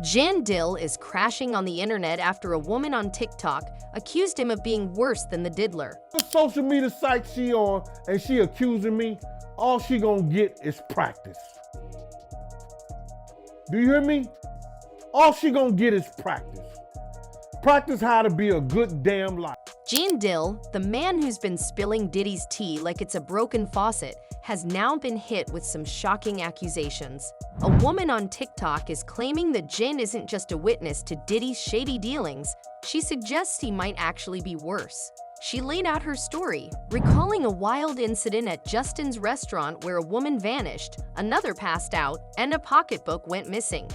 Dill is crashing on the internet after a woman on TikTok accused him of being worse than the diddler. The social media site she on and she accusing me, all she gonna get is practice. Do you hear me? All she gonna get is practice. Practice how to be a good damn life. Dill, the man who's been spilling Diddy's tea like it's a broken faucet, has now been hit with some shocking accusations. A woman on TikTok is claiming that Jin isn't just a witness to Diddy's shady dealings. She suggests he might actually be worse. She laid out her story, recalling a wild incident at Justin's restaurant where a woman vanished, another passed out, and a pocketbook went missing.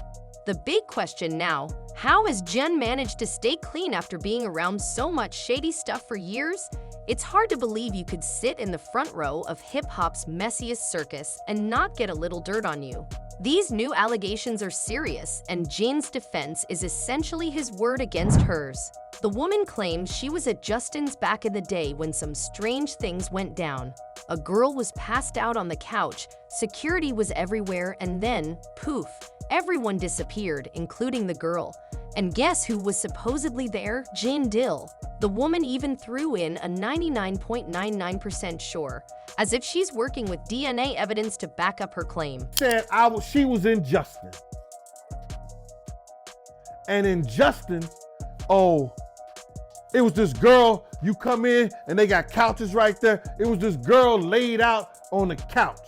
The big question now, how has Jin managed to stay clean after being around so much shady stuff for years? It's hard to believe you could sit in the front row of hip-hop's messiest circus and not get a little dirt on you. These new allegations are serious, and Jin's defense is essentially his word against hers. The woman claims she was at Justin's back in the day when some strange things went down. A girl was passed out on the couch, security was everywhere, and then, poof, everyone disappeared, including the girl. And guess who was supposedly there? Dill. The woman even threw in a 99.99% sure, as if she's working with DNA evidence to back up her claim. She was in Justin. And in Justin, it was this girl, you come in and they got couches right there. It was this girl laid out on the couch.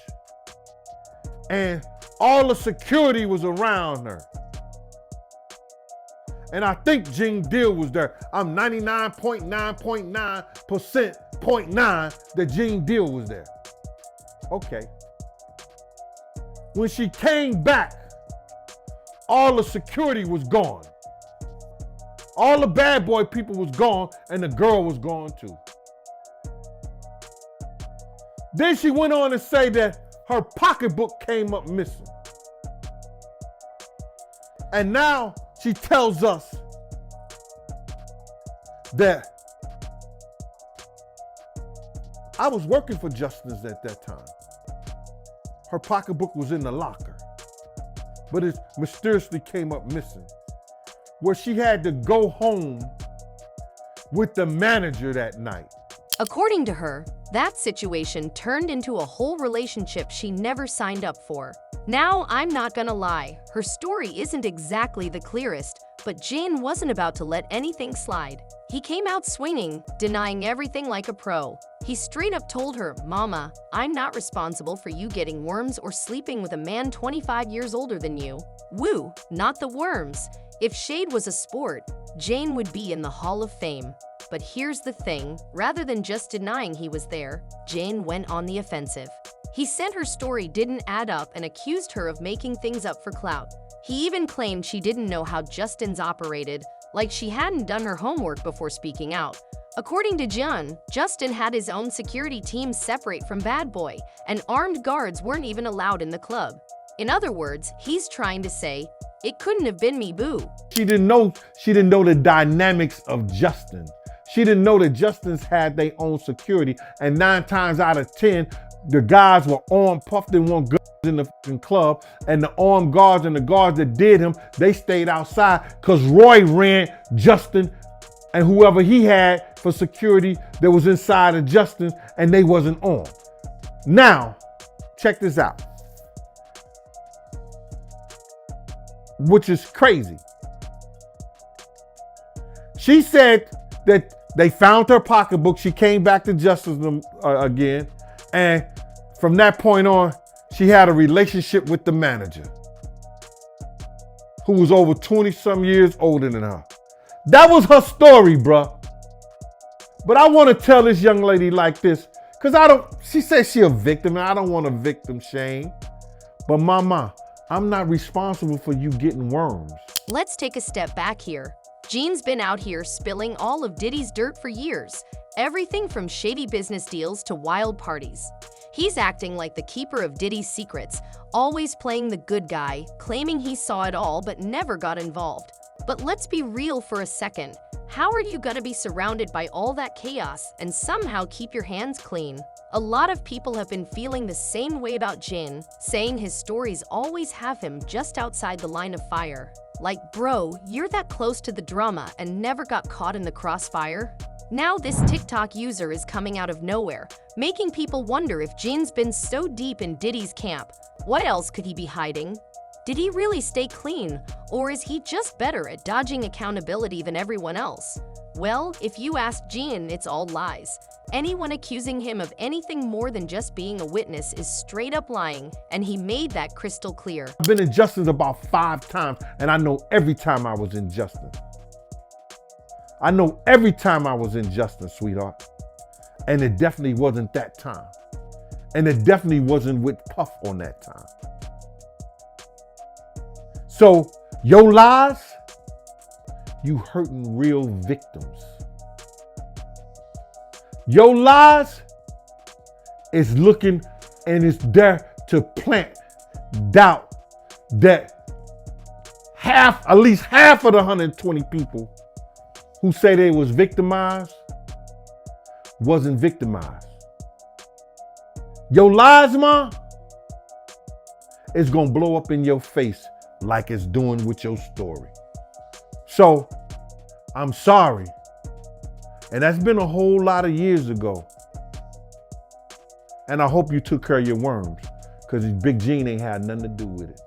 And all the security was around her. And I think Dill was there. I'm 99.9.9% that Dill was there. Okay. When she came back, all the security was gone. All the bad boy people was gone and the girl was gone too. Then she went on to say that her pocketbook came up missing. And now she tells us that I was working for Justin's at that time. Her pocketbook was in the locker, but it mysteriously came up missing, where she had to go home with the manager that night. According to her, that situation turned into a whole relationship she never signed up for. Now, I'm not gonna lie, her story isn't exactly the clearest, but Jin wasn't about to let anything slide. He came out swinging, denying everything like a pro. He straight up told her, "Mama, I'm not responsible for you getting worms or sleeping with a man 25 years older than you." Woo, not the worms. If shade was a sport, Jane would be in the Hall of Fame. But here's the thing, rather than just denying he was there, Jane went on the offensive. He said her story didn't add up and accused her of making things up for clout. He even claimed she didn't know how Justin's operated, like she hadn't done her homework before speaking out. According to Justin had his own security team separate from Bad Boy, and armed guards weren't even allowed in the club. In other words, he's trying to say, it couldn't have been me, boo. She didn't know the dynamics of Justin. She didn't know that Justin's had their own security, and 9 times out of 10, the guys were armed, puffed in one gun in the fucking club, and the armed guards and the guards that did him, they stayed outside because Roy ran Justin and whoever he had for security that was inside of Justin, and they wasn't armed. Now, check this out, which is crazy. She said that they found her pocketbook. She came back to Justin again. And from that point on, she had a relationship with the manager, who was over 20-some years older than her. That was her story, bruh. But I want to tell this young lady like this, because she says she a victim, and I don't want to victim shame. But mama, I'm not responsible for you getting worms. Let's take a step back here. Jin's been out here spilling all of Diddy's dirt for years. Everything from shady business deals to wild parties. He's acting like the keeper of Diddy's secrets, always playing the good guy, claiming he saw it all but never got involved. But let's be real for a second. How are you gonna be surrounded by all that chaos and somehow keep your hands clean? A lot of people have been feeling the same way about Jin, saying his stories always have him just outside the line of fire. Like, bro, you're that close to the drama and never got caught in the crossfire? Now this TikTok user is coming out of nowhere, making people wonder if Jin's been so deep in Diddy's camp. What else could he be hiding? Did he really stay clean, or is he just better at dodging accountability than everyone else? Well, if you ask Jin, it's all lies. Anyone accusing him of anything more than just being a witness is straight up lying, and he made that crystal clear. I've been in Justin's about 5 times, and I know every time I was in Justin. I know every time I was in Justin, sweetheart. And it definitely wasn't that time. And it definitely wasn't with Puff on that time. So, your lies, you hurting real victims. Your lies is looking and it's there to plant doubt that at least half of the 120 people who say they was victimized wasn't victimized. Your lies, ma, is gonna blow up in your face like it's doing with your story. So, I'm sorry. And that's been a whole lot of years ago. And I hope you took care of your worms, because Big Gene ain't had nothing to do with it.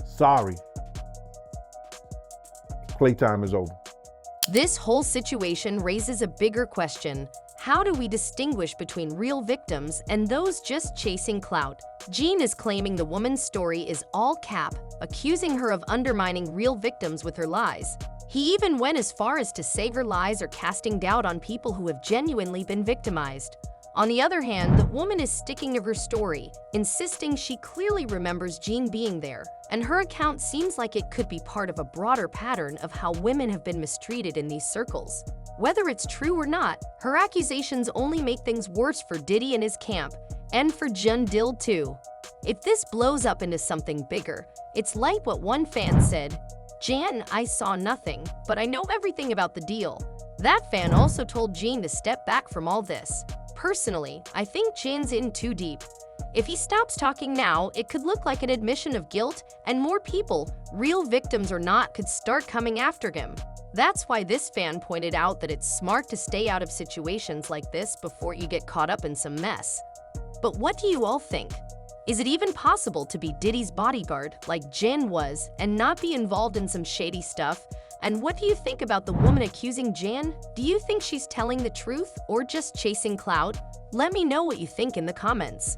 Sorry. Playtime is over. This whole situation raises a bigger question. How do we distinguish between real victims and those just chasing clout? Gene is claiming the woman's story is all cap, accusing her of undermining real victims with her lies. He even went as far as to say her lies are casting doubt on people who have genuinely been victimized. On the other hand, the woman is sticking to her story, insisting she clearly remembers Gene being there, and her account seems like it could be part of a broader pattern of how women have been mistreated in these circles. Whether it's true or not, her accusations only make things worse for Diddy and his camp, and for Jun Dill too. If this blows up into something bigger, it's like what one fan said, "Jan, I saw nothing, but I know everything about the deal." That fan also told Gene to step back from all this. Personally, I think Jin's in too deep. If he stops talking now, it could look like an admission of guilt, and more people, real victims or not, could start coming after him. That's why this fan pointed out that it's smart to stay out of situations like this before you get caught up in some mess. But what do you all think? Is it even possible to be Diddy's bodyguard like Jin was and not be involved in some shady stuff? And what do you think about the woman accusing Jan? Do you think she's telling the truth or just chasing clout? Let me know what you think in the comments.